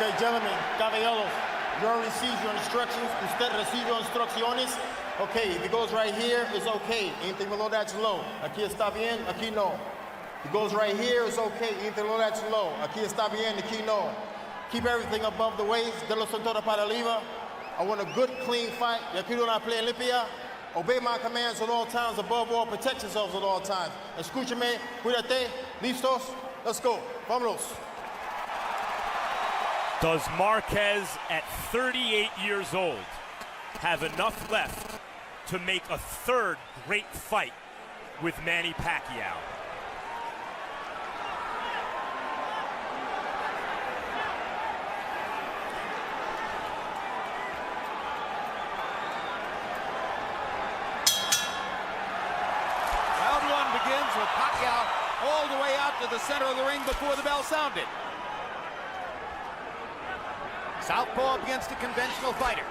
Okay, gentlemen, caballeros, you already received your instructions. Usted recibió instrucciones. Okay, if it goes right here, it's okay. Anything below that's low. Aquí está bien, aquí no. If it goes right here, it's okay. Anything below that's low. Aquí está bien, aquí no. Keep everything above the waist. De los cintura para arriba. I want a good, clean fight. Y aquí una pelea limpia. Obey my commands at all times. Above all, protect yourselves at all times. Escúchame, cuídate. Listos? Let's go. Vámonos. Does Marquez, at 38 years old, have enough left to make a third great fight with Manny Pacquiao? Round one begins with Pacquiao all the way out to the center of the ring before the bell sounded. Southpaw against a conventional fighter.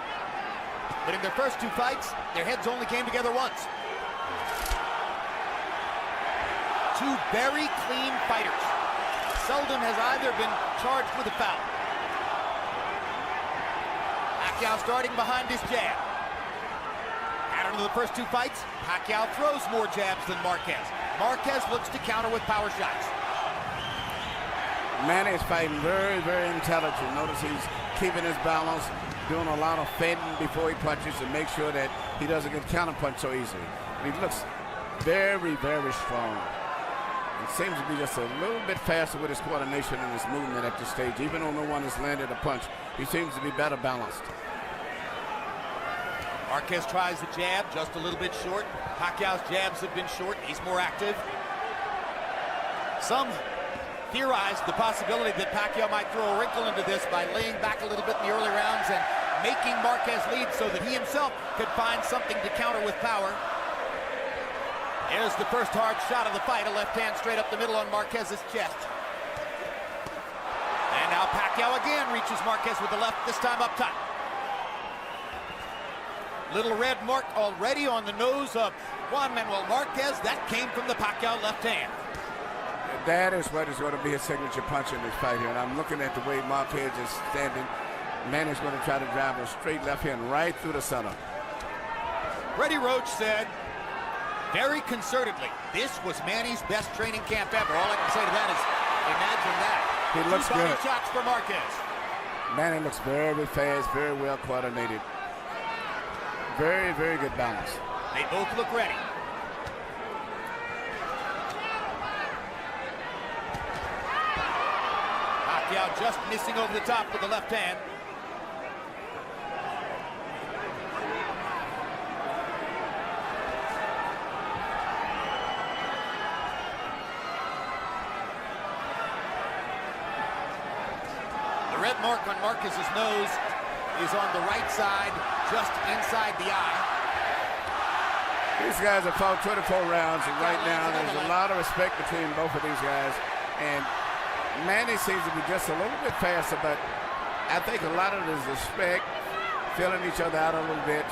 But in their first two fights, their heads only came together once. Two very clean fighters. Seldom has either been charged with a foul. Pacquiao starting behind his jab. Pattern of the first two fights, Pacquiao throws more jabs than Marquez. Marquez looks to counter with power shots. Manny is fighting very, very intelligent. Notice he's keeping his balance, doing a lot of fending before he punches to make sure that he doesn't get counterpunched so easily. And he looks very, very strong. It seems to be just a little bit faster with his coordination and his movement at this stage. Even though no one has landed a punch, he seems to be better balanced. Marquez tries the jab, just a little bit short. Pacquiao's jabs have been short. He's more active. Some theorized the possibility that Pacquiao might throw a wrinkle into this by laying back a little bit in the early rounds and making Marquez lead so that he himself could find something to counter with power. There's the first hard shot of the fight, a left hand straight up the middle on Marquez's chest. And now Pacquiao again reaches Marquez with the left, this time up top. Little red mark already on the nose of Juan Manuel Marquez. That came from the Pacquiao left hand. That is what is going to be his signature punch in this fight here. And I'm looking at the way Marquez is standing. Manny's going to try to drive a straight left hand right through the center. Freddie Roach said, very concertedly, this was Manny's best training camp ever. All I can say to that is, imagine that. He looks Two body good. shots for Marquez. Manny looks very fast, very well coordinated. Very, very good balance. They both look ready. Pacquiao just missing over the top with the left hand. The red mark on Marquez's nose is on the right side, just inside the eye. These guys have fought 24 rounds, and right now there's a lot of respect between both of these guys. And Manny seems to be just a little bit faster, but I think a lot of it is respect, filling each other out a little bit.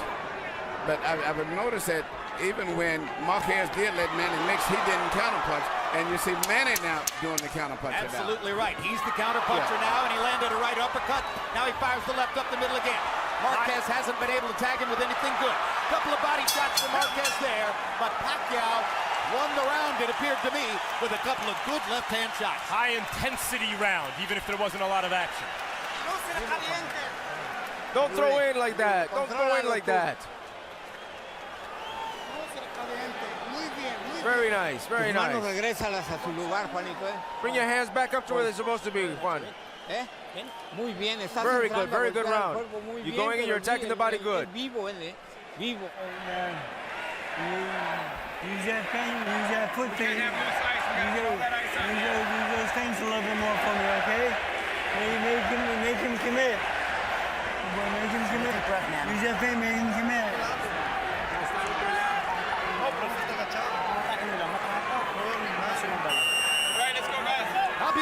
But I've noticed that even when Marquez did let Manny mix, he didn't counterpunch. And you see Manny now doing the counterpuncher. Absolutely right. He's the counterpuncher now, and he landed a right uppercut. Now he fires the left up the middle again. Marquez hasn't been able to tag him with anything good. Couple of body shots for Marquez there, but Pacquiao won the round, it appeared to me, with a couple of good left-hand shots. High-intensity round, even if there wasn't a lot of action. Don't throw in like that. Don't throw in like that. Very nice, very nice. Bring your hands back up to where they're supposed to be, Juan. Very good round. You're going in, you're attacking the body good. Use that thing, use that foot thing. Use those things a little bit more for me, okay? Make him commit. Make him commit. Use that thing, make him commit.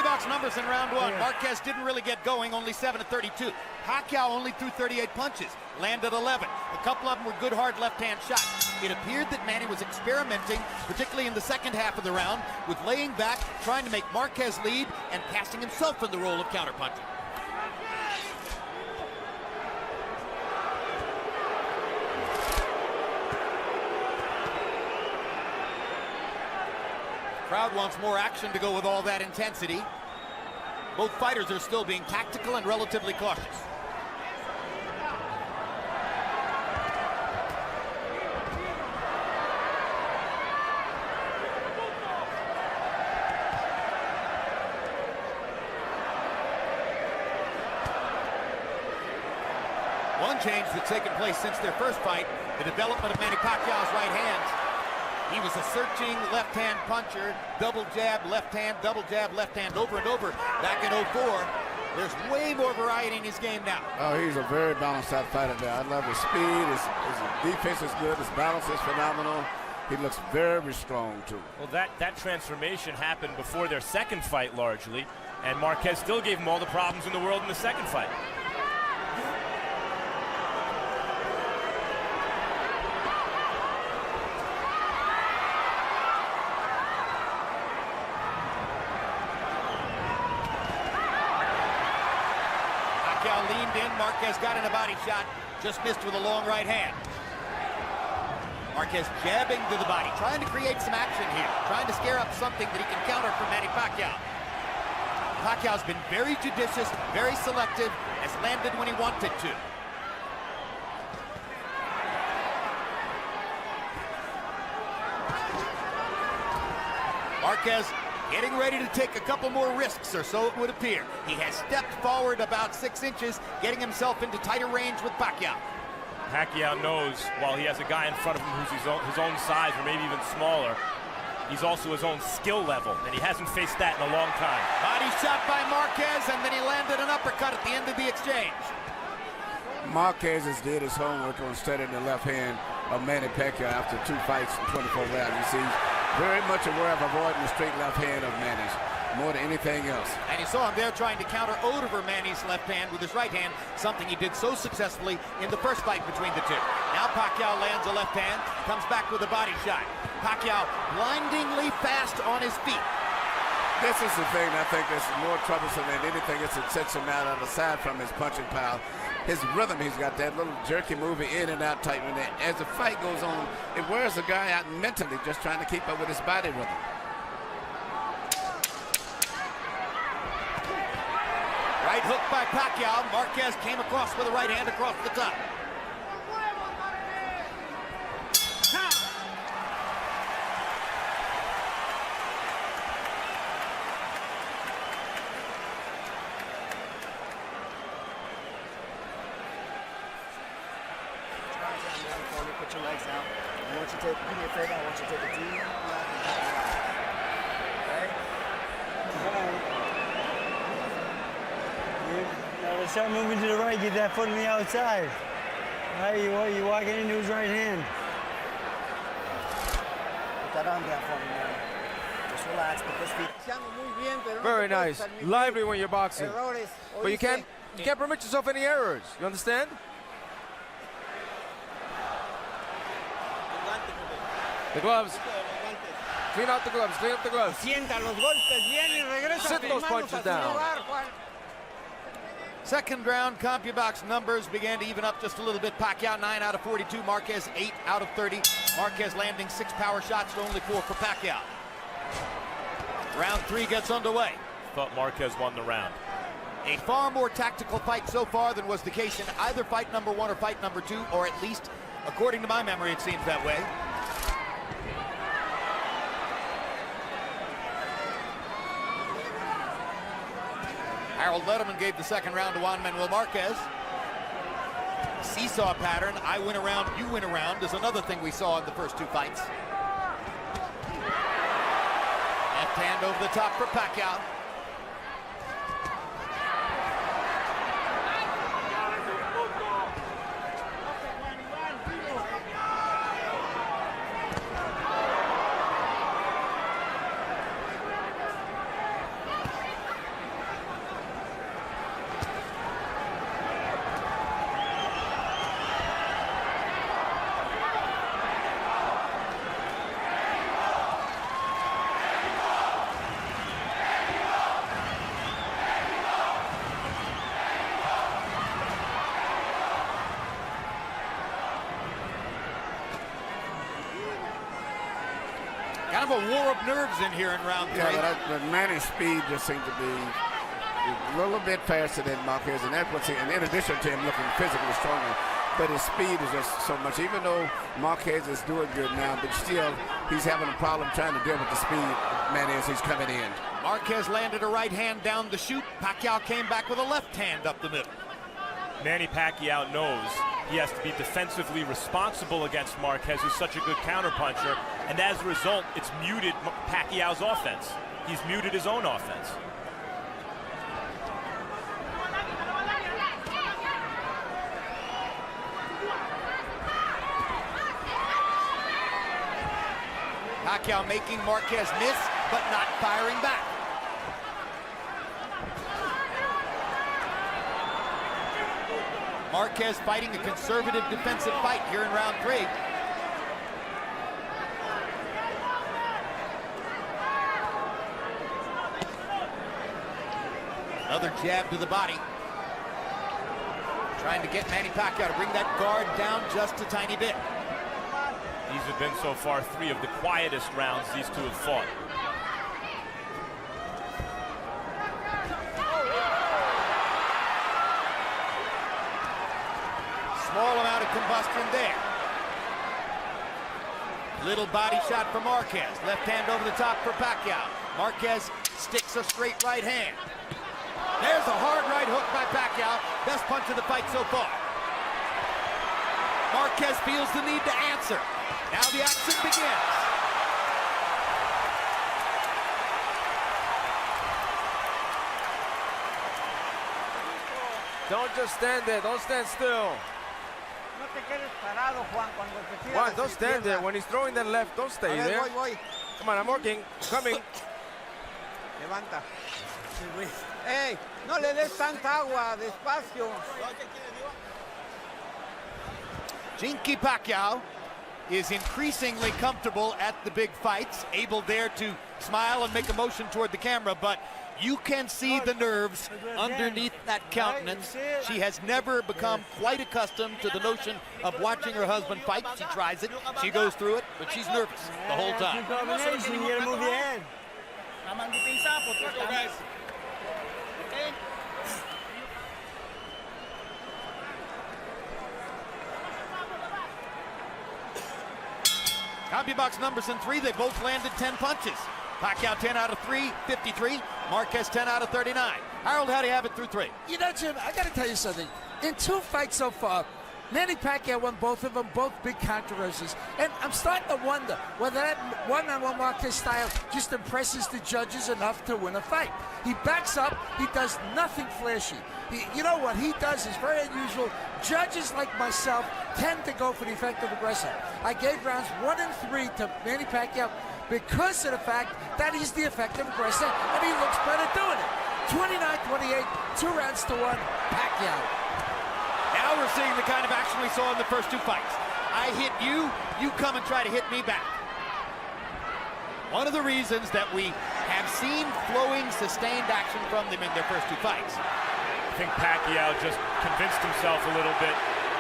Box numbers in round one. Marquez didn't really get going, only 7 of 32. Pacquiao only threw 38 punches, landed 11. A couple of them were good hard left-hand shots. It appeared that Manny was experimenting, particularly in the second half of the round, with laying back, trying to make Marquez lead, and casting himself in the role of counterpuncher. Crowd wants more action to go with all that intensity. Both fighters are still being tactical and relatively cautious. One change that's taken place since their first fight, the development of Manny Pacquiao's right hands. He was a searching left-hand puncher, double jab, left hand, over and over back in 04. There's way more variety in his game now. Oh, he's a very balanced out fighter there. I love his speed, his defense is good, his balance is phenomenal. He looks very strong, too. Well, that transformation happened before their second fight, largely, and Marquez still gave him all the problems in the world in the second fight. Leaned in, Marquez got in a body shot, just missed with a long right hand. Marquez jabbing to the body, trying to create some action here, trying to scare up something that he can counter from Manny Pacquiao. Pacquiao's been very judicious, very selective, has landed when he wanted to. Marquez getting ready to take a couple more risks, or so it would appear. He has stepped forward about 6 inches, getting himself into tighter range with Pacquiao. Pacquiao knows while he has a guy in front of him who's his own size or maybe even smaller, he's also his own skill level, and he hasn't faced that in a long time. Body shot by Marquez, and then he landed an uppercut at the end of the exchange. Marquez has did his homework on studying the left hand of Manny Pacquiao after 2 fights in 24 rounds. You see, very much aware of avoiding the straight left hand of Manny's more than anything else. And you saw him there trying to counter over Manny's left hand with his right hand, something he did so successfully in the first fight between the two. Now Pacquiao lands a left hand, comes back with a body shot. Pacquiao blindingly fast on his feet. This is the thing I think that's more troublesome than anything else that sets him out aside from his punching power. His rhythm, he's got that little jerky moving in and out tight. As the fight goes on, it wears the guy out mentally just trying to keep up with his body rhythm. Right hook by Pacquiao. Marquez came across with a right hand across the top. Put your legs out. I want you to take, do me a favor, I want you to take a deep breath and back it out. Right? Now let's start moving to the right, get that foot on the outside. Right, you're walking into his right hand. Put that arm down for me, man. Just relax, put those feet. Very nice. Lively when you're boxing. But you can't permit yourself any errors. You understand? The gloves. Clean out the gloves. Clean up the gloves. Sienta los golpes bien y regresa. Sit those punches down. Second round, CompuBox numbers began to even up just a little bit. Pacquiao 9 out of 42, Marquez 8 out of 30. Marquez landing 6 power shots to only 4 for Pacquiao. Round 3 gets underway. Thought Marquez won the round. A far more tactical fight so far than was the case in either fight number 1 or fight number 2, or at least, according to my memory, it seems that way. Harold Letterman gave the second round to Juan Manuel Marquez. Seesaw pattern, I win a round, you win a round, is another thing we saw in the first 2 fights. Left hand over the top for Pacquiao. Kind of a war of nerves in here in round 3. Yeah, but Manny's speed just seemed to be a little bit faster than Marquez, and that's what's in addition to him looking physically stronger. But his speed is just so much. Even though Marquez is doing good now, but still he's having a problem trying to deal with the speed, Manny, as he's coming in. Marquez landed a right hand down the chute. Pacquiao came back with a left hand up the middle. Manny Pacquiao knows he has to be defensively responsible against Marquez, who's such a good counterpuncher, and as a result, it's muted Pacquiao's offense. He's muted his own offense. Pacquiao making Marquez miss, but not firing back. Marquez fighting a conservative defensive fight here in round 3. Another jab to the body. Trying to get Manny Pacquiao to bring that guard down just a tiny bit. These have been so far 3 of the quietest rounds these two have fought. Small amount of combustion there. Little body shot for Marquez. Left hand over the top for Pacquiao. Marquez sticks a straight right hand. There's a hard right hook by Pacquiao. Best punch of the fight so far. Marquez feels the need to answer. Now the action begins. Don't just stand there. Don't stand still. Juan, don't stand there. When he's throwing that left, don't stay there. Come on, I'm working. Coming. Levanta. Hey, no le des tanta agua, despacio. Jinky Pacquiao is increasingly comfortable at the big fights, able there to smile and make a motion toward the camera, but you can see the nerves underneath that countenance. She has never become quite accustomed to the notion of watching her husband fight. She tries it, she goes through it, but she's nervous the whole time. You gotta move your head. CompuBox numbers in 3, they both landed 10 punches. Pacquiao 10 out of 3, 53. Marquez 10 out of 39. Harold, how do you have it through 3? You know, Jim, I got to tell you something. In 2 fights so far, Manny Pacquiao won both of them, both big controversies. And I'm starting to wonder whether that one-on-one Marquez style just impresses the judges enough to win a fight. He backs up. He does nothing flashy. You know what he does is very unusual. Judges like myself tend to go for the effective aggressor. I gave rounds 1 and 3 to Manny Pacquiao because of the fact that he's the effective aggressor and he looks better doing it. 29-28, 2 rounds to 1, Pacquiao. Now we're seeing the kind of action we saw in the first 2 fights. I hit you, you come and try to hit me back. One of the reasons that we have seen flowing, sustained action from them in their first 2 fights. I think Pacquiao just convinced himself a little bit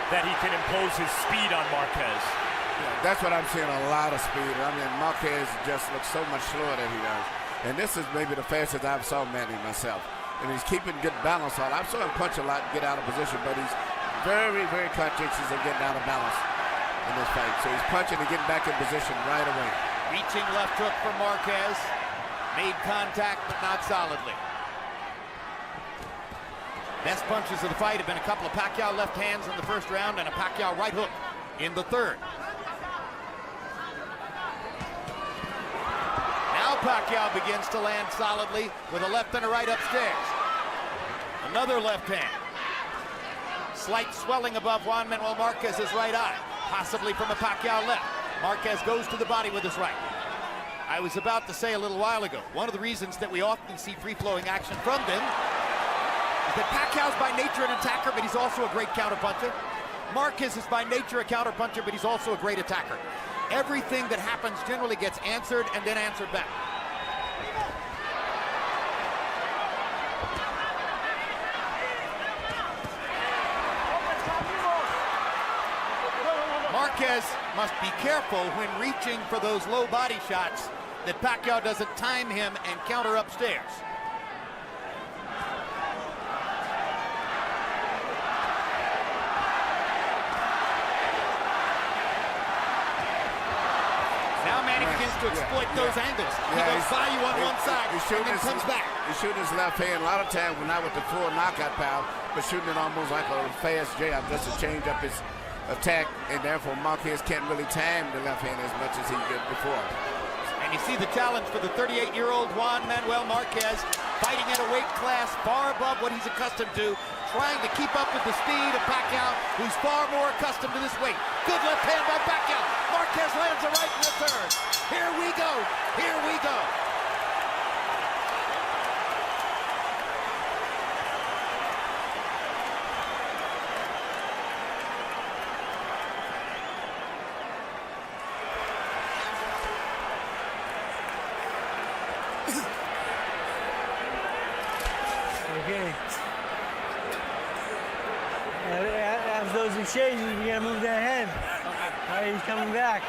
that he can impose his speed on Marquez. Yeah, that's what I'm seeing, a lot of speed. I mean, Marquez just looks so much slower than he does. And this is maybe the fastest I've saw Manny myself. And he's keeping good balance on. I've saw him punch a lot and get out of position, but he's very, very conscientious of getting out of balance in this fight. So he's punching and getting back in position right away. Reaching left hook for Marquez. Made contact, but not solidly. Best punches of the fight have been a couple of Pacquiao left hands in the first round and a Pacquiao right hook in the third. Now Pacquiao begins to land solidly with a left and a right upstairs. Another left hand. Slight swelling above Juan Manuel Marquez's right eye, possibly from a Pacquiao left. Marquez goes to the body with his right. I was about to say a little while ago, one of the reasons that we often see free-flowing action from them is that Pacquiao's by nature an attacker, but he's also a great counterpuncher. Marquez is by nature a counterpuncher, but he's also a great attacker. Everything that happens generally gets answered and then answered back. Marquez must be careful when reaching for those low body shots that Pacquiao doesn't time him and counter upstairs. Now Manny begins to exploit those angles. He goes by you on one side and then comes back. He's shooting his left hand. A lot of times, not with the full knockout power, but shooting it almost like a fast jab just to change up his attack, and therefore Marquez can't really time the left hand as much as he did before. And you see the challenge for the 38-year-old Juan Manuel Marquez, fighting at a weight class far above what he's accustomed to, trying to keep up with the speed of Pacquiao, who's far more accustomed to this weight. Good left hand by Pacquiao. Marquez lands a right in return. Here we go. Here we go. Okay. After those exchanges, we gotta move that head. All right, he's coming back.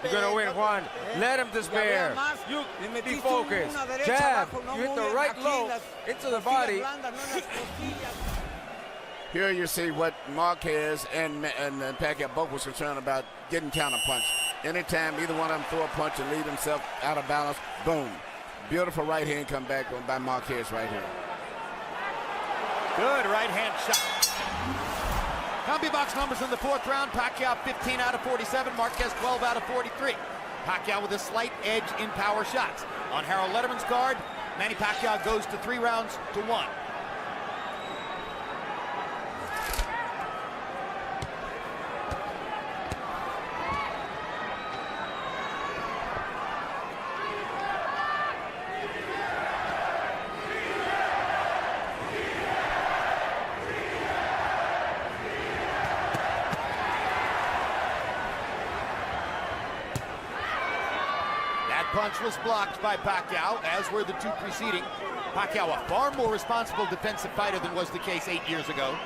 You're gonna win, Juan. Let him despair. You be focused. Jab. You hit the right low into the body. Here you see what Marquez and Pacquiao both was concerned about, getting counterpunched. Anytime either one of them throw a punch and leave himself out of balance, boom. Beautiful right hand come back by Marquez right here. Good right hand shot. Combi box numbers in the fourth round. Pacquiao 15 out of 47. Marquez 12 out of 43. Pacquiao with a slight edge in power shots. On Harold Letterman's card, Manny Pacquiao goes to 3 rounds to 1. Punch was blocked by Pacquiao, as were the 2 preceding. Pacquiao, a far more responsible defensive fighter than was the case 8 years ago.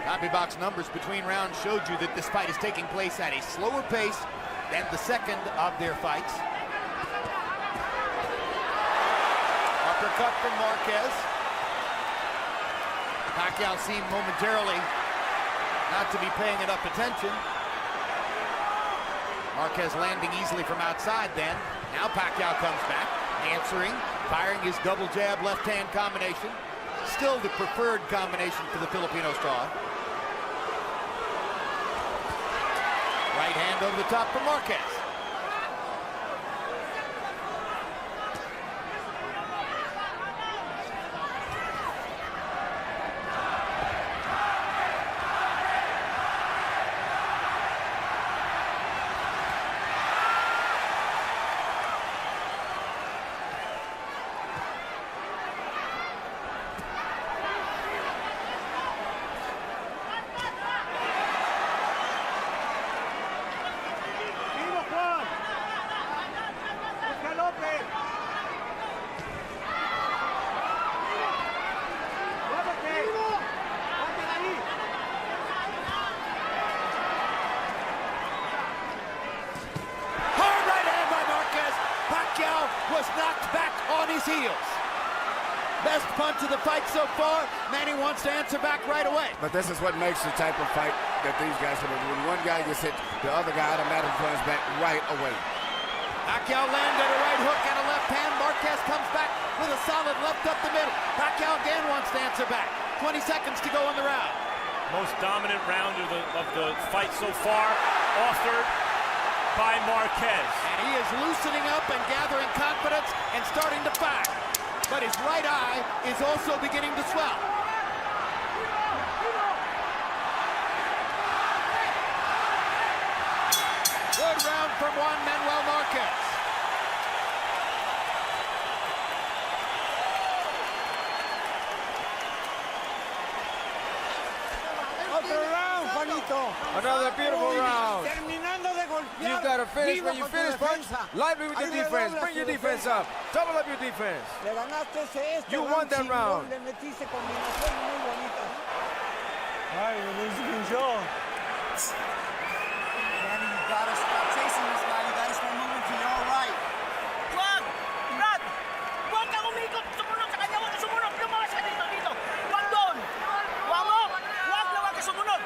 Copy box numbers between rounds showed you that this fight is taking place at a slower pace than the second of their fights. Uppercut from Marquez. Pacquiao seemed momentarily not to be paying enough attention. Marquez landing easily from outside then. Now Pacquiao comes back, answering, firing his double jab left hand combination. Still the preferred combination for the Filipino star. Right hand over the top for Marquez. Was knocked back on his heels. Best punch of the fight so far. Manny wants to answer back right away. But this is what makes the type of fight that these guys are. When one guy gets hit, the other guy automatically comes back right away. Pacquiao landed a right hook and a left hand. Marquez comes back with a solid left up the middle. Pacquiao again wants to answer back. 20 seconds to go in the round. Most dominant round of the fight so far, authored by Marquez. And he is loosening up and gathering confidence and starting to fire. But his right eye is also beginning to swell. Good round from Juan Manuel Marquez. Otro round, Juanito. Another beautiful round. Terminando de golpear. You gotta finish. When you finish punch, lively with your defense. Bring your defense up. Double up your defense. Le ganaste este You won that chingón, round. Le metiste combinación muy bonita. All right, well, this is control. Manny, you gotta stop chasing this guy. You gotta start moving to your right. Wag! Brad! Huwag kang umikot! Sumunod sa kanya! Huwag ka sumunod! Lumakas ka dito! Wag doon! Wag mo! Wag ka sumunod!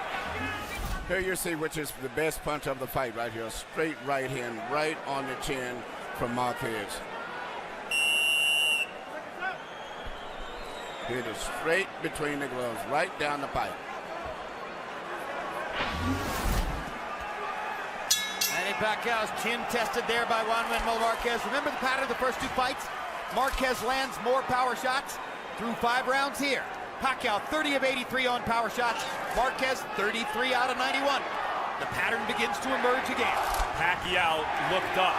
Here you see which is the best punch of the fight right here. A straight right hand right on the chin from Marquez. Hit it straight between the gloves, right down the pipe. Manny Pacquiao's chin tested there by Juan Manuel Marquez. Remember the pattern of the first two fights? Marquez lands more power shots through 5 rounds here. Pacquiao 30 of 83 on power shots. Marquez 33 out of 91. The pattern begins to emerge again. Pacquiao looked up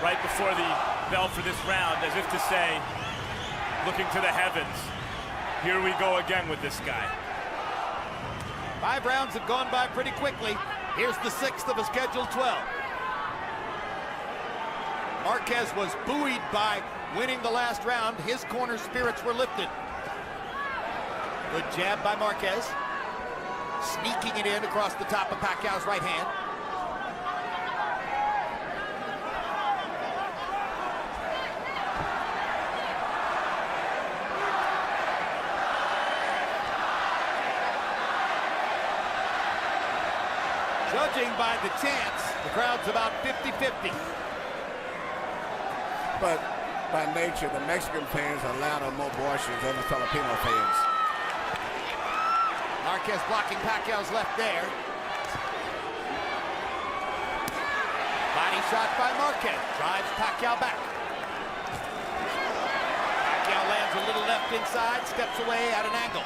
right before the bell for this round as if to say, looking to the heavens, here we go again with this guy. 5 rounds have gone by pretty quickly. Here's the 6th of a scheduled 12. Marquez was buoyed by winning the last round. His corner spirits were lifted. Good jab by Marquez. Sneaking it in across the top of Pacquiao's right hand. Judging by the chants, the crowd's about 50-50. But by nature, the Mexican fans are louder, more boisterous than the Filipino fans. Marquez blocking Pacquiao's left there. Body shot by Marquez. Drives Pacquiao back. Pacquiao lands a little left inside, steps away at an angle.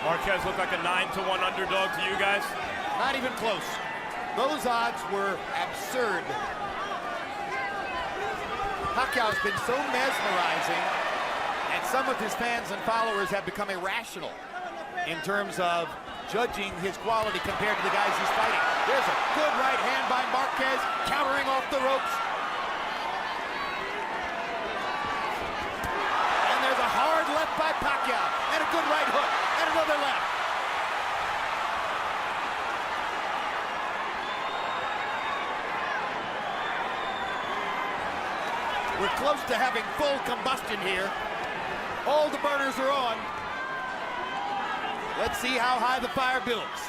Marquez looked like a 9-1 underdog to you guys. Not even close. Those odds were absurd. Pacquiao's been so mesmerizing, and some of his fans and followers have become irrational in terms of judging his quality compared to the guys he's fighting. There's a good right hand by Marquez, countering off the ropes. And there's a hard left by Pacquiao, and a good right hook, and another left. We're close to having full combustion here. All the burners are on. Let's see how high the fire builds.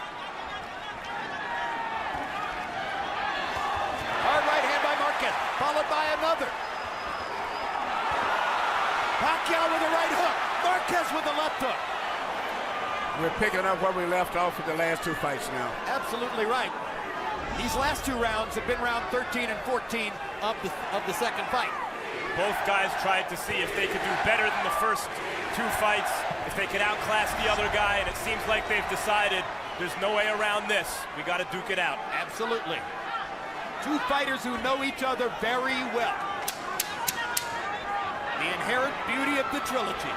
Hard right hand by Marquez, followed by another. Pacquiao with a right hook. Marquez with a left hook. We're picking up where we left off with the last 2 fights now. Absolutely right. These last 2 rounds have been round 13 and 14 of the second fight. Both guys tried to see if they could do better than the first 2 fights, if they could outclass the other guy, and it seems like they've decided there's no way around this. We got to duke it out. Absolutely. 2 fighters who know each other very well. The inherent beauty of the trilogy.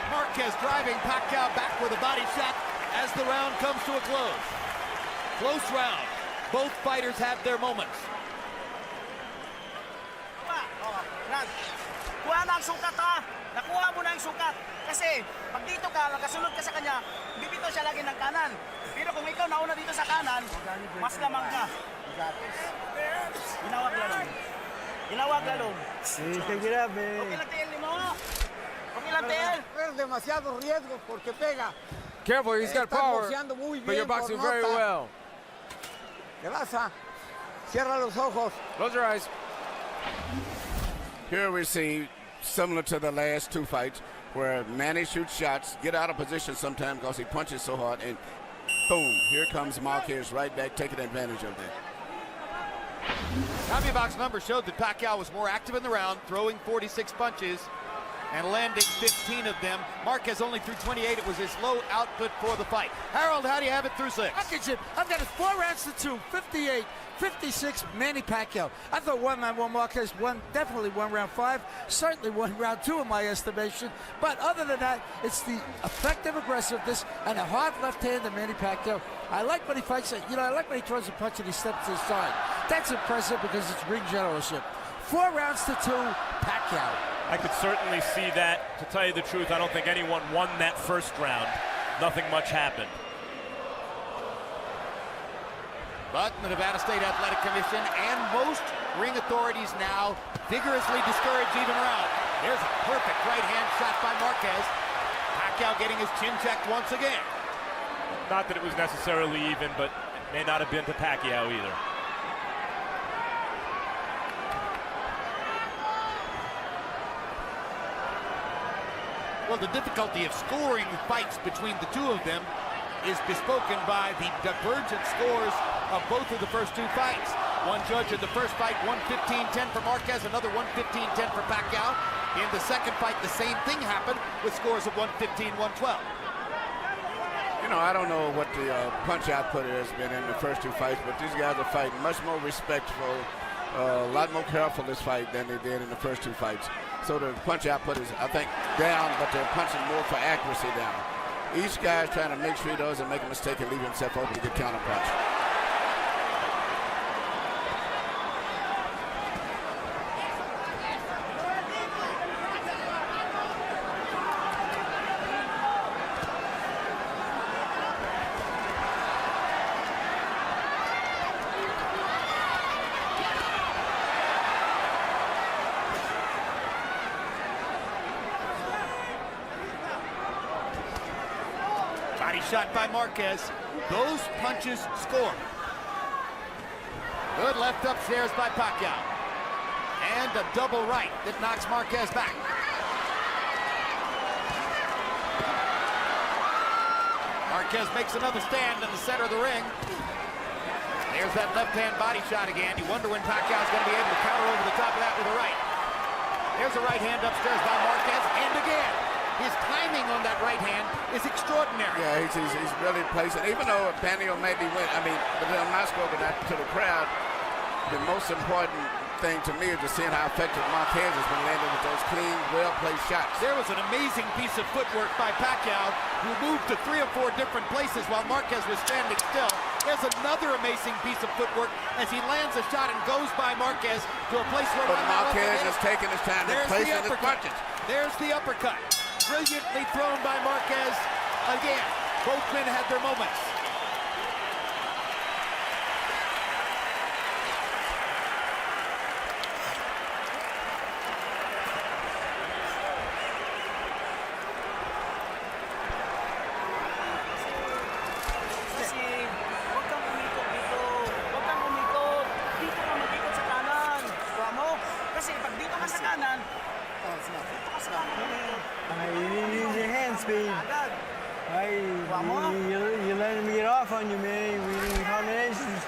Marquez driving Pacquiao back with a body shot as the round comes to a close. Close round. Both fighters have their moments. Kuha na ang sukat ha! Nakuha mo na ang sukat. Kasi pag dito ka, nakasunod ka sa kanya, bibito siya lagi ng kanan. Pero kung ikaw nauna dito sa kanan, mas lamang ka. Ginawag lalong. Ginawag lalong. Take it up, Okay babe. lang tayo mo. Okay lang tayo. Pero demasiado riesgo porque pega. Careful, he's got Estás power, boxeando muy but you're bien, boxing por very nota. well. ¿Qué pasa? Cierra los ojos. Close your eyes. Here we see, similar to the last 2 fights, where Manny shoots shots, get out of position sometimes because he punches so hard, and boom, here comes Marquez right back, taking advantage of that. CompuBox numbers showed that Pacquiao was more active in the round, throwing 46 punches. and landing 15 of them. Marquez only threw 28. It was his low output for the fight. Harold, how do you have it through 6? I've got it 4 rounds to 2, 58, 56, Manny Pacquiao. I thought one Marquez won, definitely won round 5, certainly won round 2 in my estimation. But other than that, it's the effective aggressiveness and a hard left hand of Manny Pacquiao. I like when he fights, I like when he throws a punch and he steps to the side. That's impressive because it's ring generalship. 4 rounds to 2, Pacquiao. I could certainly see that. To tell you the truth, I don't think anyone won that first round. Nothing much happened. But the Nevada State Athletic Commission and most ring authorities now vigorously discourage even round. There's a perfect right hand shot by Marquez. Pacquiao getting his chin checked once again. Not that it was necessarily even, but it may not have been to Pacquiao either. Well, the difficulty of scoring fights between the two of them is bespoken by the divergent scores of both of the first 2 fights. One judge in the first fight, 115-10 for Marquez, another 115-10 for Pacquiao. In the second fight, the same thing happened with scores of 115-112. You know, I don't know what the punch output has been in the first 2 fights, but these guys are fighting much more respectful, a lot more careful this fight than they did in the first 2 fights. So the punch output is, I think, down, but they're punching more for accuracy down. Each guy's trying to make sure he doesn't make a mistake and leave himself open to get counter punch. Body shot by Marquez. Those punches score. Good left upstairs by Pacquiao. And a double right that knocks Marquez back. Marquez makes another stand in the center of the ring. There's that left-hand body shot again. You wonder when Pacquiao's going to be able to counter over the top of that with a right. There's a right hand upstairs by Marquez, and again. His timing on that right hand is extraordinary. Yeah, he's really placing. Even though Pacquiao maybe went, but I'm not spoken that to the crowd. The most important thing to me is just seeing how effective Marquez has been landing with those clean, well-placed shots. There was an amazing piece of footwork by Pacquiao, who moved to 3 or 4 different places while Marquez was standing still. There's another amazing piece of footwork as he lands a shot and goes by Marquez to a place where Marquez is taking his time to place his punches. There's the uppercut. Brilliantly thrown by Marquez. Again, both men had their moments. Kasi, huwag kang umikot dito. Huwag kang umikot. Dito ka mag-ikot sa kanan. Diba mo? Kasi pag dito ka sa kanan, dito ka sa kanan. You need to use your hand speed. Agad. You let him get off on you, man. We combinations.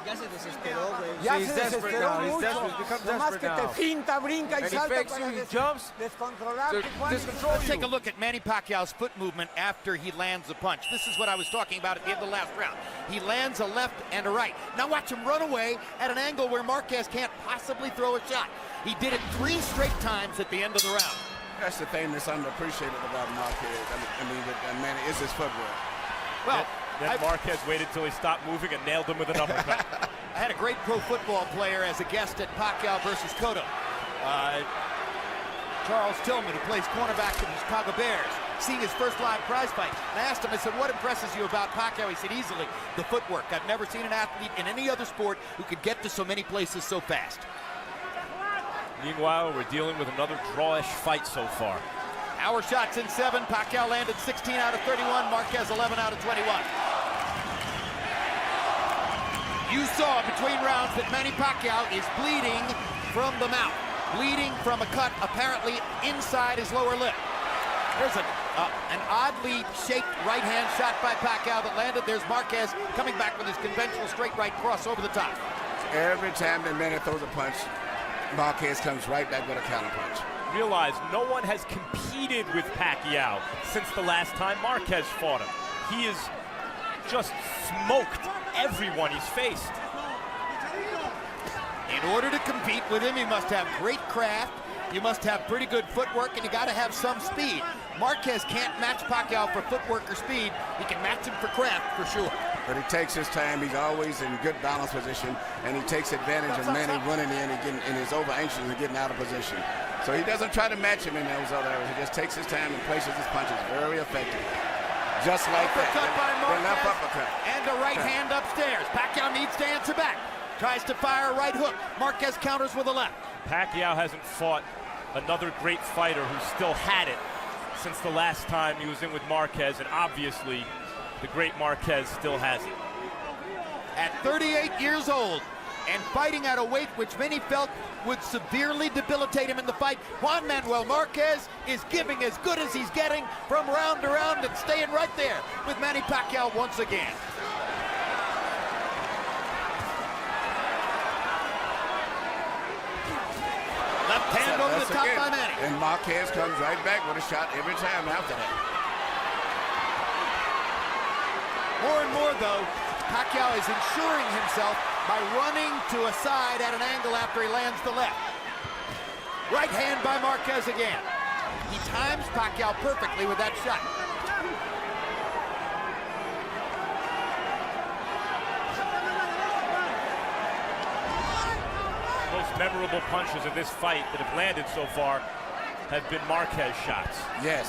Ya se desesperó, güey. Yeah, he's desperate now. He's desperate. He's become desperate now. Finta, brinca And he fakes you, he jumps to discontrol Let's you. take a look at Manny Pacquiao's foot movement after he lands a punch. This is what I was talking about at the end of the last round. He lands a left and a right. Now watch him run away at an angle where Marquez can't possibly throw a shot. He did it 3 straight times at the end of the round. That's the thing that's underappreciated about Marquez. Manny, is his footwork. Well, Then Marquez waited till he stopped moving and nailed him with an uppercut. I had a great pro football player as a guest at Pacquiao versus Cotto. Charles Tillman, who plays cornerback for the Chicago Bears, seen his first live prize fight. And I asked him, I said, what impresses you about Pacquiao? He said, easily, the footwork. I've never seen an athlete in any other sport who could get to so many places so fast. Meanwhile, we're dealing with another drawish fight so far. Our shots in 7. Pacquiao landed 16 out of 31. Marquez 11 out of 21. You saw between rounds that Manny Pacquiao is bleeding from the mouth, bleeding from a cut apparently inside his lower lip. There's an oddly shaped right hand shot by Pacquiao that landed. There's Marquez coming back with his conventional straight right cross over the top. Every time that Manny throws a punch, Marquez comes right back with a counterpunch. Realize no one has competed with Pacquiao since the last time Marquez fought him. He has just smoked everyone he's faced. In order to compete with him, you must have great craft, you must have pretty good footwork, and you got to have some speed. Marquez can't match Pacquiao for footwork or speed. He can match him for craft, for sure. But he takes his time. He's always in good balance position, and he takes advantage of Manny running in and is over anxious and getting out of position. So he doesn't try to match him in those other areas. He just takes his time and places his punches very effective. Just like that. Uppercut by Marquez, the left uppercut. and a right hand upstairs. Pacquiao needs to answer back. Tries to fire a right hook. Marquez counters with a left. Pacquiao hasn't fought another great fighter who still had it since the last time he was in with Marquez, and obviously the great Marquez still has it. At 38 years old and fighting at a weight which many felt would severely debilitate him in the fight, Juan Manuel Marquez is giving as good as he's getting from round to round and staying right there with Manny Pacquiao once again. Left hand over the top by Manny. And Marquez comes right back with a shot every time after that. More and more, though, Pacquiao is ensuring himself by running to a side at an angle after he lands the left. Right hand by Marquez again. He times Pacquiao perfectly with that shot. Most memorable punches of this fight that have landed so far have been Marquez shots. Yes.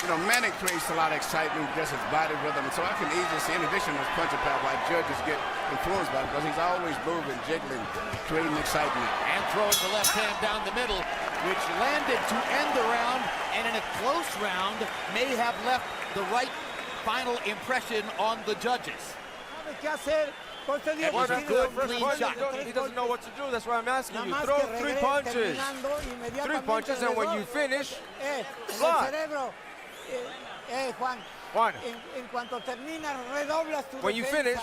You know, Manny creates a lot of excitement, just his body rhythm, and so I can easily see, in addition to his punching power, why judges get influenced by it, because he's always moving, jiggling, creating excitement. And throwing the left hand down the middle, which landed to end the round, and in a close round, may have left the right final impression on the judges. That was a good, clean shot. He doesn't know what to do. That's why I'm asking you. Throw 3 punches. 3 punches, and when you finish, block. Juan, when you finish,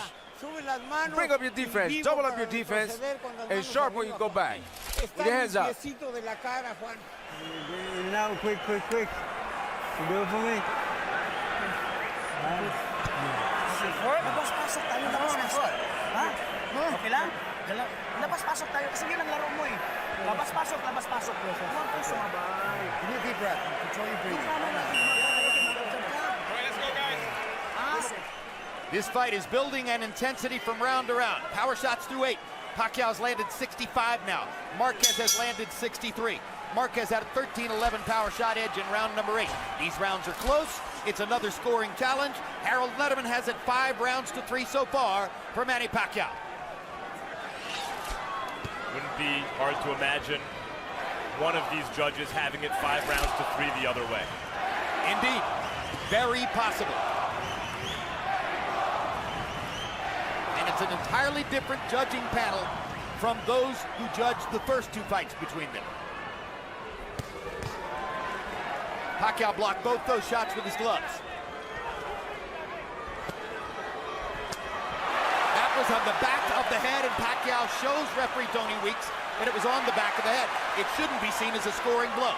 bring up your defense, double up your defense, and sharp when you go back. With your hands up. Now, quick. You do it for me. Labas-pasok tayo, labas-pasok. Ha? Okay lang? Labas-pasok tayo kasi yun ang laro mo eh. Labas-pasok. Huwag kang sumabay. Give me a deep breath. Control your breathing. This fight is building an intensity from round to round. Power shots through 8. Pacquiao's landed 65 now. Marquez has landed 63. Marquez had a 13-11 power shot edge in round number 8. These rounds are close. It's another scoring challenge. Harold Letterman has it 5 rounds to 3 so far for Manny Pacquiao. Wouldn't be hard to imagine one of these judges having it 5 rounds to 3 the other way. Indeed, very possible. And it's an entirely different judging panel from those who judged the first 2 fights between them. Pacquiao blocked both those shots with his gloves. That was on the back of the head, and Pacquiao shows referee Tony Weeks that it was on the back of the head. It shouldn't be seen as a scoring blow.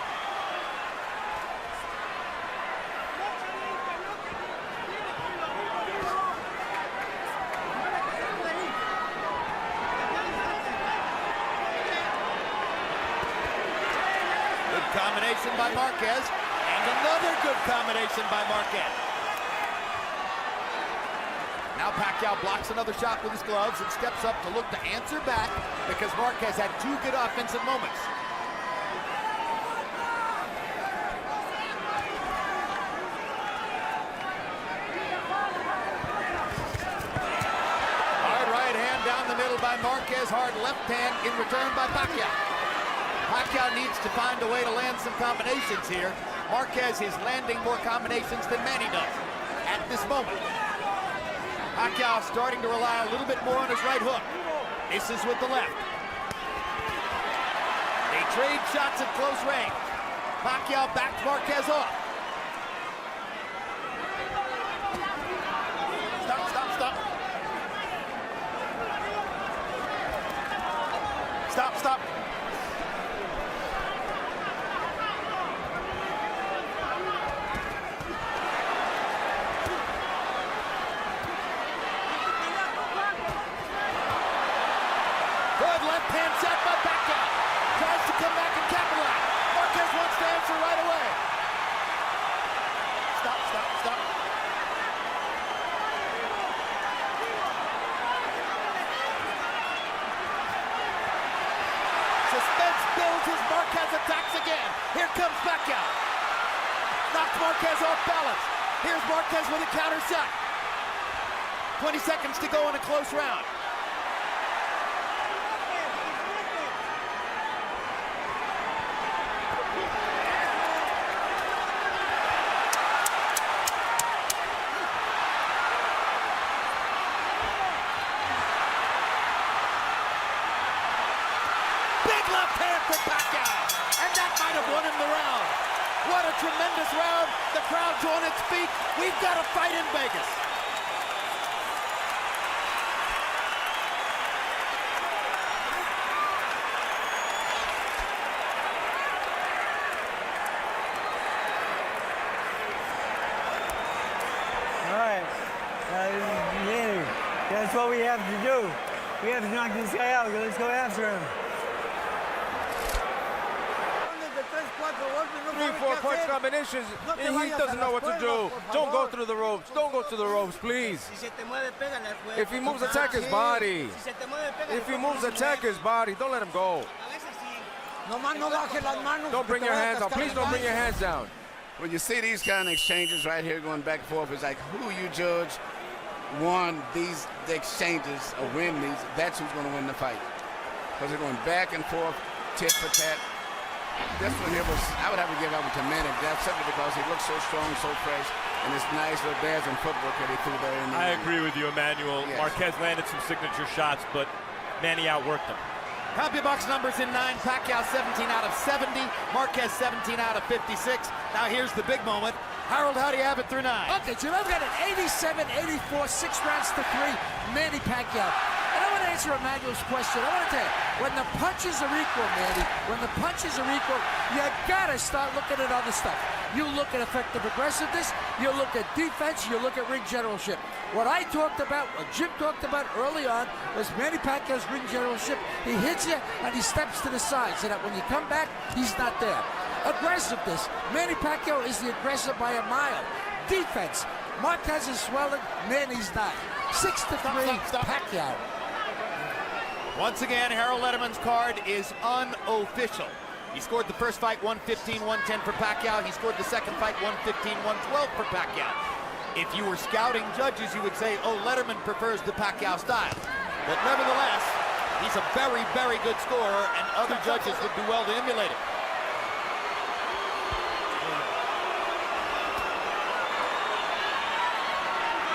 Good combination by Marquez. And another good combination by Marquez. Now Pacquiao blocks another shot with his gloves and steps up to look to answer back because Marquez had 2 good offensive moments. Hard right hand down the middle by Marquez. Hard left hand in return by Pacquiao. Pacquiao needs to find a way to land some combinations here. Marquez is landing more combinations than Manny does at this moment. Pacquiao starting to rely a little bit more on his right hook. Misses with the left. They trade shots at close range. Pacquiao backed Marquez off. Stop. Stop, stop. Good left hand shot by Pacquiao. Tries to come back and capitalize. Marquez wants to answer right away. Stop, stop, stop. Suspense builds as Marquez attacks again. Here comes Pacquiao. Knocks Marquez off balance. Here's Marquez with a counter shot. 20 seconds to go in a close round. Big left hand for Pacquiao, and that might have won him the round. What a tremendous round. The crowd's on its feet. We've got a fight in Vegas. All right. Manny, that's what we have to do. We have to knock this guy out. Let's go after him. 3-4 punch combinations, and he doesn't know what to do. Don't go through the ropes. Don't go through the ropes, please. If he moves, attack his body. If he moves, attack his body. Don't let him go. Don't bring your hands down. Please don't bring your hands down. When you see these kind of exchanges right here going back and forth, it's like who you judge won these exchanges or win these, that's who's going to win the fight. Because they're going back and forth, tit for tat. This one here was, I would have to give up to Manny. That's simply because he looks so strong, so fresh, and it's nice little bears and footwork that he threw there. In the I agree with you, Emmanuel. Yes. Marquez landed some signature shots, but Manny outworked him. CompuBox numbers in 9. Pacquiao 17 out of 70. Marquez 17 out of 56. Now here's the big moment. Harold, how do you have it through 9? Okay, Jim, I've got an 87-84, 6 rounds to 3, Manny Pacquiao. And I want to answer Emmanuel's question. I want to tell you, when the punches are equal, Manny, when the punches are equal, you got to start looking at other stuff. You look at effective aggressiveness, you look at defense, you look at ring generalship. What I talked about, what Jim talked about early on, was Manny Pacquiao's ring generalship. He hits you and he steps to the side so that when you come back, he's not there. Aggressiveness, Manny Pacquiao is the aggressor by a mile. Defense, Marquez is swelling, Manny's not. 6-3, Pacquiao. Once again, Harold Letterman's card is unofficial. He scored the first fight 115-110 for Pacquiao. He scored the second fight 115-112 for Pacquiao. If you were scouting judges, you would say, oh, Letterman prefers the Pacquiao style. But nevertheless, he's a very, very good scorer, and other judges would do well to emulate it.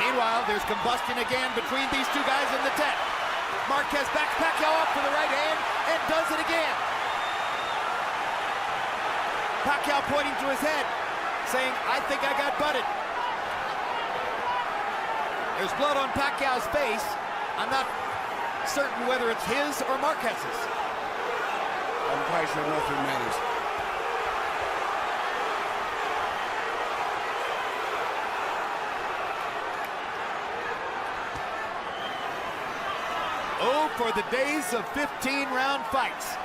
Meanwhile, there's combustion again between these two guys in the tent. Marquez backs Pacquiao up for the right hand and does it again. Pacquiao pointing to his head, saying, I think I got butted. There's blood on Pacquiao's face. I'm not certain whether it's his or Marquez's. I'm quite sure nothing matters. Oh, for the days of 15-round fights.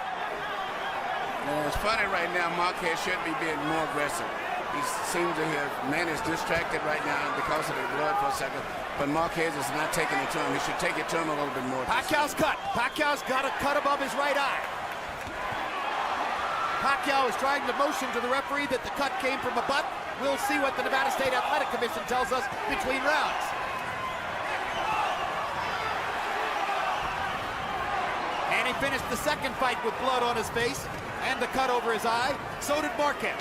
And it's funny right now, Marquez should be being more aggressive. He seems to have, man is distracted right now because of the blood for a second, but Marquez is not taking it to him. He should take it to him a little bit more. Pacquiao's cut. Pacquiao's got a cut above his right eye. Pacquiao is trying to motion to the referee that the cut came from a butt. We'll see what the Nevada State Athletic Commission tells us between rounds. And he finished the second fight with blood on his face and the cut over his eye. So did Marquez.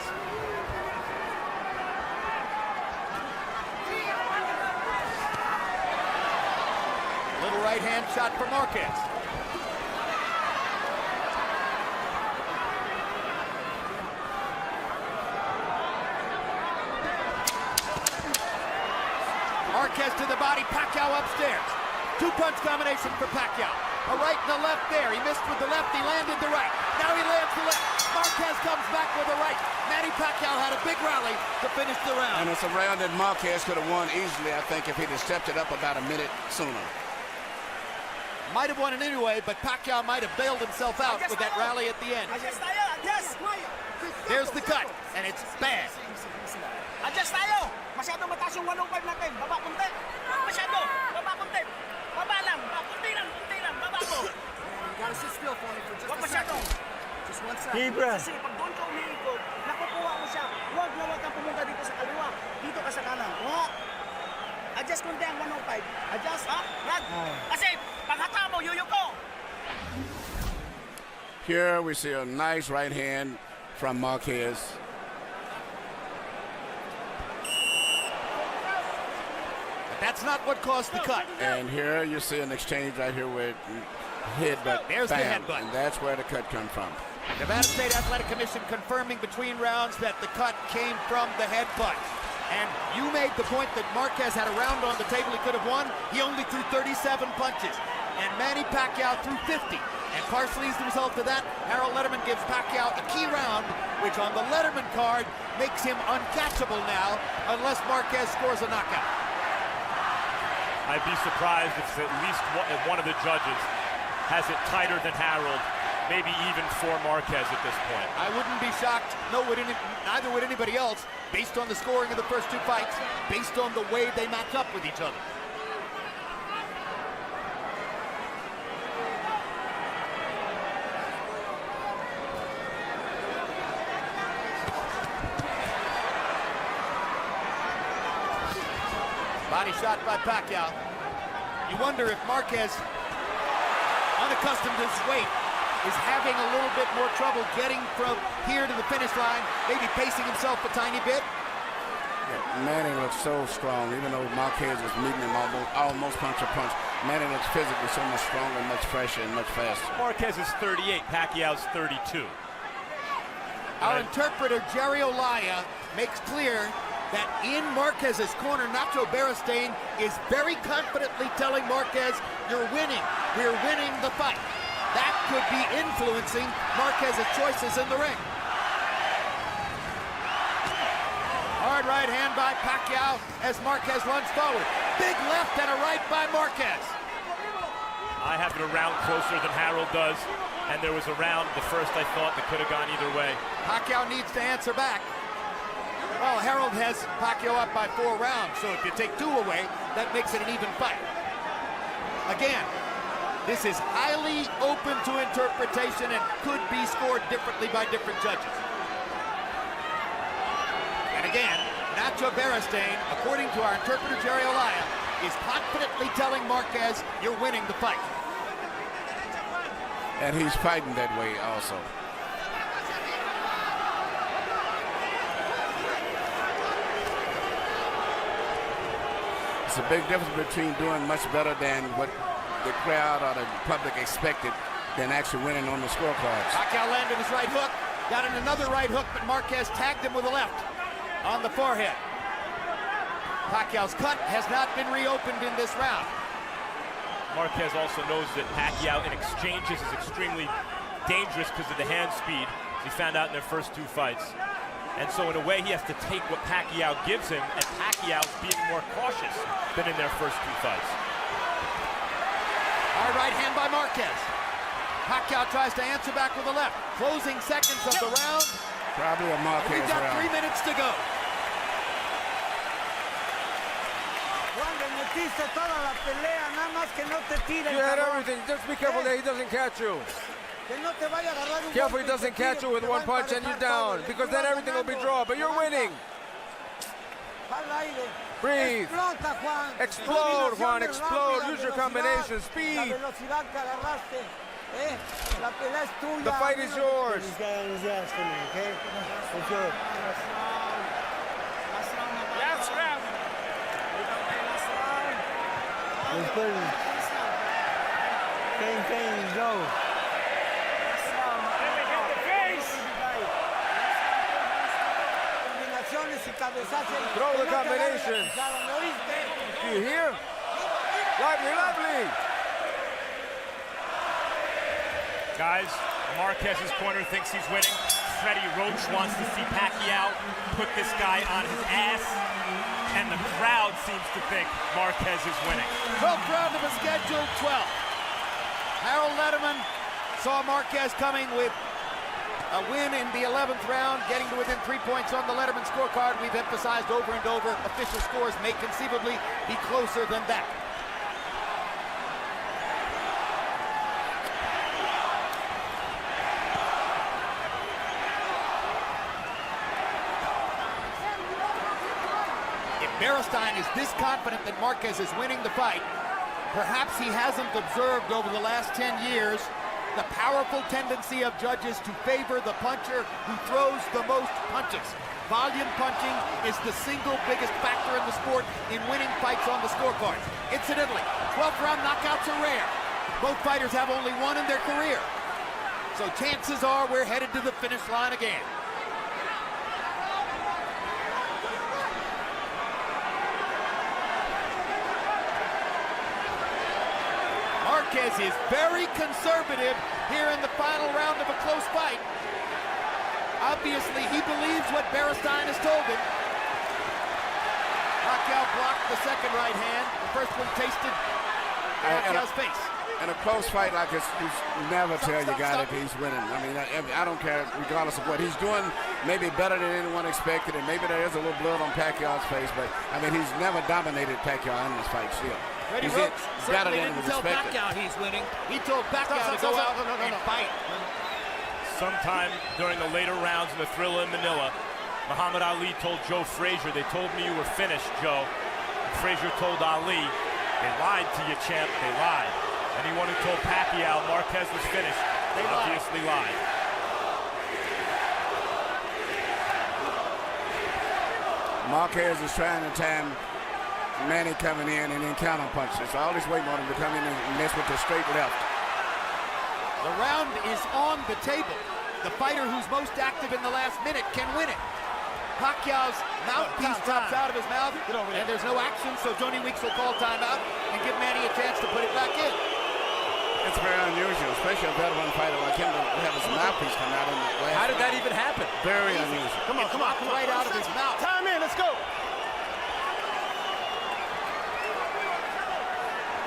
Little right hand shot for Marquez. Marquez to the body, Pacquiao upstairs. Two-punch combination for Pacquiao. A right and a left there. He missed with the left, he landed the right. Now he lands the left. Marquez comes back with a right. Manny Pacquiao had a big rally to finish the round. And it's a round that Marquez could have won easily, I think, if he'd have stepped it up about a minute sooner. Might have won it anyway, but Pacquiao might have bailed himself out with that rally at the end. Adjust tayo, adjust! There's the cut, and it's bad. Adjust tayo! Masyado mataas yung 105 natin. Baba kunti. Masyado. Baba kunti. Baba lang. Kunti lang. Baba ko. You gotta sit still for me for just Huwag a masyado. second. Just 1 second. Deep breath. Kasi pag doon ka umiikot, nakukuha mo siya. Huwag na huwag kang pumunta dito sa kaliwa. Dito ka sa kanan. Oo. Adjust kunti ang 105. Adjust, ha? Rag. Kasi pag hata mo, yuyuko. Here we see a nice right hand from Marquez. That's not what caused the cut. And here you see an exchange right here with headbutt. There's the bam, headbutt. and that's where the cut come from. Nevada State Athletic Commission confirming between rounds that the cut came from the headbutt. And you made the point that Marquez had a round on the table he could have won. He only threw 37 punches. And Manny Pacquiao threw 50. And partially as the result of that, Harold Letterman gives Pacquiao a key round, which on the Letterman card makes him uncatchable now, unless Marquez scores a knockout. I'd be surprised if at least one of the judges has it tighter than Harold, maybe even for Marquez at this point. I wouldn't be shocked, neither would anybody else, based on the scoring of the first two fights, based on the way they match up with each other. Body shot by Pacquiao. You wonder if Marquez, unaccustomed to his weight, is having a little bit more trouble getting from here to the finish line, maybe pacing himself a tiny bit. Yeah, Manny looks so strong, even though Marquez was meeting him almost punch to punch. Manny looks physically so much stronger, much fresher, and much faster. Marquez is 38, Pacquiao's 32. Our interpreter, Jerry Olaya, makes clear that in Marquez's corner, Nacho Beristain is very confidently telling Marquez, you're winning, we're winning the fight. That could be influencing Marquez's choices in the ring. Hard right hand by Pacquiao as Marquez runs forward. Big left and a right by Marquez. I have it a round closer than Harold does, and there was a round, the first I thought, that could have gone either way. Pacquiao needs to answer back. Well, Harold has Pacquiao up by 4 rounds, so if you take 2 away, that makes it an even fight. Again, this is highly open to interpretation and could be scored differently by different judges. And again, Nacho Beristain, according to our interpreter Jerry Olaya, is confidently telling Marquez, you're winning the fight. And he's fighting that way also. It's a big difference between doing much better than what the crowd or the public expected than actually winning on the scorecards. Pacquiao landed his right hook, got in another right hook, but Marquez tagged him with a left on the forehead. Pacquiao's cut has not been reopened in this round. Marquez also knows that Pacquiao in exchanges is extremely dangerous because of the hand speed, as he found out in their first 2 fights. And so in a way, he has to take what Pacquiao gives him, and Pacquiao's being more cautious than in their first 2 fights. Hard right hand by Marquez. Pacquiao tries to answer back with a left. Closing seconds of the round. Probably a Marquez We've got round. 3 minutes to go. You had everything. Just be careful that he doesn't catch you. Careful he doesn't catch you with 1 punch and you're down, because then everything will be draw, but you're winning. Breathe. Explode, Juan, explode. Use your combination. Speed. The fight is yours. This guy on his ass for me, okay? For sure. Last round. Let's put it. Thing, go. Throw the combination. Do you hear? Lively, lively. Guys, Marquez's corner thinks he's winning. Freddie Roach wants to see Pacquiao put this guy on his ass. And the crowd seems to think Marquez is winning. 12th round of a scheduled 12. Harold Letterman saw Marquez coming with a win in the 11th round, getting to within 3 points on the Letterman scorecard. We've emphasized over and over, official scores may conceivably be closer than that. Beristain is this confident that Marquez is winning the fight. Perhaps he hasn't observed over the last 10 years the powerful tendency of judges to favor the puncher who throws the most punches. Volume punching is the single biggest factor in the sport in winning fights on the scorecards. Incidentally, 12th round knockouts are rare. Both fighters have only one in their career. So chances are we're headed to the finish line again. Marquez is very conservative here in the final round of a close fight. Obviously, he believes what Beristain has told him. Pacquiao blocked the second right hand. The first one tasted Pacquiao's face. In a close fight like this, you never tell your guy if he's winning. I mean, I don't care, regardless of what he's doing, maybe better than anyone expected, and maybe there is a little blood on Pacquiao's face, but, I mean, he's never dominated Pacquiao in this fight still. Freddie Roach certainly didn't tell Pacquiao he's winning. He told Pacquiao to go out and fight. Sometime during the later rounds in the Thrilla in Manila, Muhammad Ali told Joe Frazier, "They told me you were finished, Joe." And Frazier told Ali, "They lied to you, champ, they lied." Anyone who told Pacquiao Marquez was finished, they obviously lied. Marquez is trying to time Manny coming in and then counter punches. So all he's waiting on him to come in and mess with the straight left. The round is on the table. The fighter who's most active in the last minute can win it. Pacquiao's mouthpiece drops out of his mouth, and there's no action, so Tony Weeks will call timeout and give Manny a chance to put it back in. It's very unusual, especially a veteran fighter like him to have his mouthpiece come out in the last. How did that even happen? Very unusual. Come on, right out of his mouth. Time in, let's go.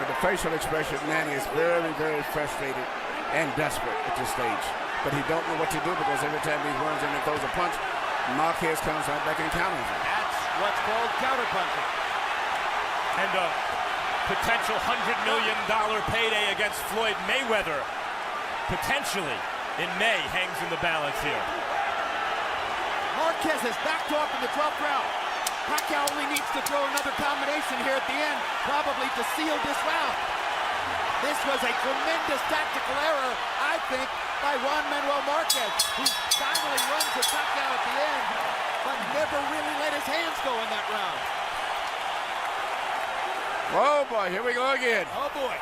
But the facial expression of Manny is very, very frustrated and desperate at this stage. But he don't know what to do because every time he runs in and throws a punch, Marquez comes right back and counters him. That's what's called counterpunching. And a potential $100 million payday against Floyd Mayweather, potentially in May, hangs in the balance here. Marquez has backed off in the 12th round. Pacquiao only needs to throw another combination here at the end, probably to seal this round. This was a tremendous tactical error, I think, by Juan Manuel Marquez, who finally runs at Pacquiao at the end, but never really let his hands go in that round. Oh boy, here we go again. Oh boy.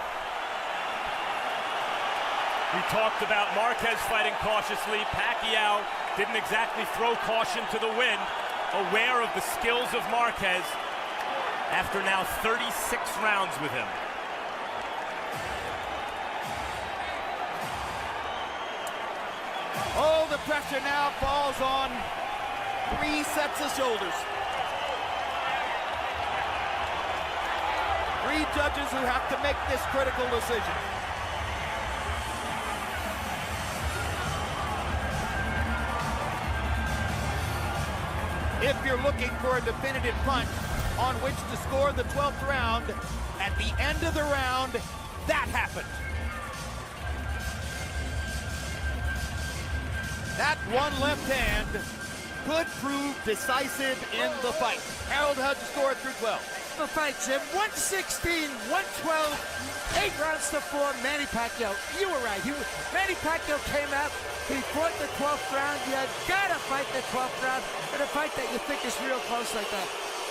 We talked about Marquez fighting cautiously. Pacquiao didn't exactly throw caution to the wind, aware of the skills of Marquez after now 36 rounds with him. Oh, the pressure now falls on 3 sets of shoulders. 3 judges who have to make this critical decision. If you're looking for a definitive punch on which to score the 12th round, at the end of the round, that happened. That one left hand could prove decisive in the fight. Harold, how'd you score it through 12? The fight, Jim. 116, 112, 8 rounds to 4. Manny Pacquiao. You were right. Manny Pacquiao came out. He fought the 12th round. You gotta fight the 12th round in a fight that you think is real close like that.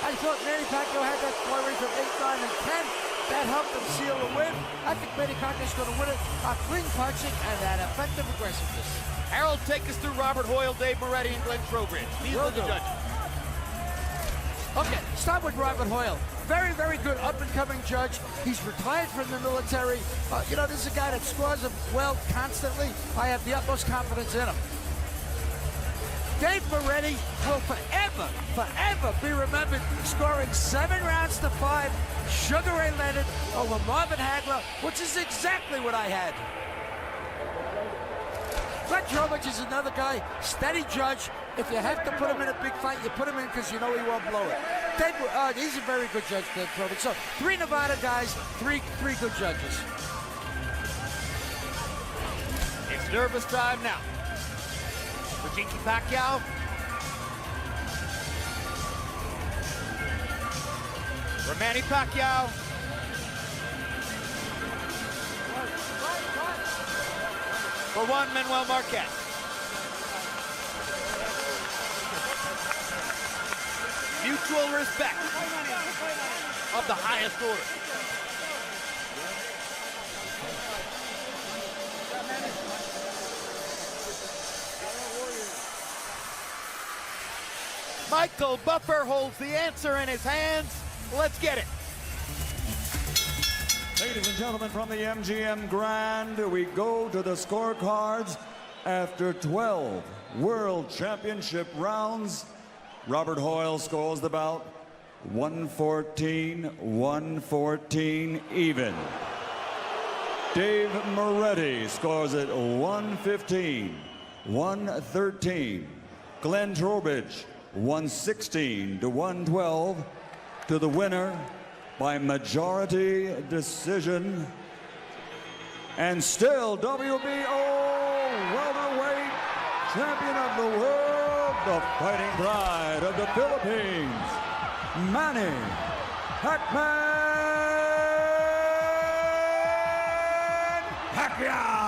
I thought Manny Pacquiao had that flurry from 8, 9, and 10. That helped him seal the win. I think Manny Pacquiao's going to win it by clean punching and that effective aggressiveness. Harold, take us through Robert Hoyle, Dave Moretti, and Glenn Trowbridge. These are the judges. Okay, start with Robert Hoyle. Very, very good up-and-coming judge. He's retired from the military. You know, this is a guy that scores well constantly. I have the utmost confidence in him. Dave Moretti will forever, forever be remembered scoring 7 rounds to 5, Sugar Ray Leonard over Marvin Hagler, which is exactly what I had. Brett Drovich is another guy, steady judge. If you have to put him in a big fight, you put him in because you know he won't blow it. He's a very good judge, Dave Drovich. So 3 Nevada guys, three good judges. It's nervous time now. For Jinky Pacquiao. For Manny Pacquiao. For Juan Manuel Marquez. Mutual respect of the highest order. Michael Buffer holds the answer in his hands. Let's get it. Ladies and gentlemen, from the MGM Grand, we go to the scorecards. After 12 World Championship rounds, Robert Hoyle scores the bout 114 even. Dave Moretti scores it 115-113. Glenn Trowbridge 116-112 to the winner by majority decision. And still WBO welterweight champion of the world, the fighting pride of the Philippines, Manny Pacquiao.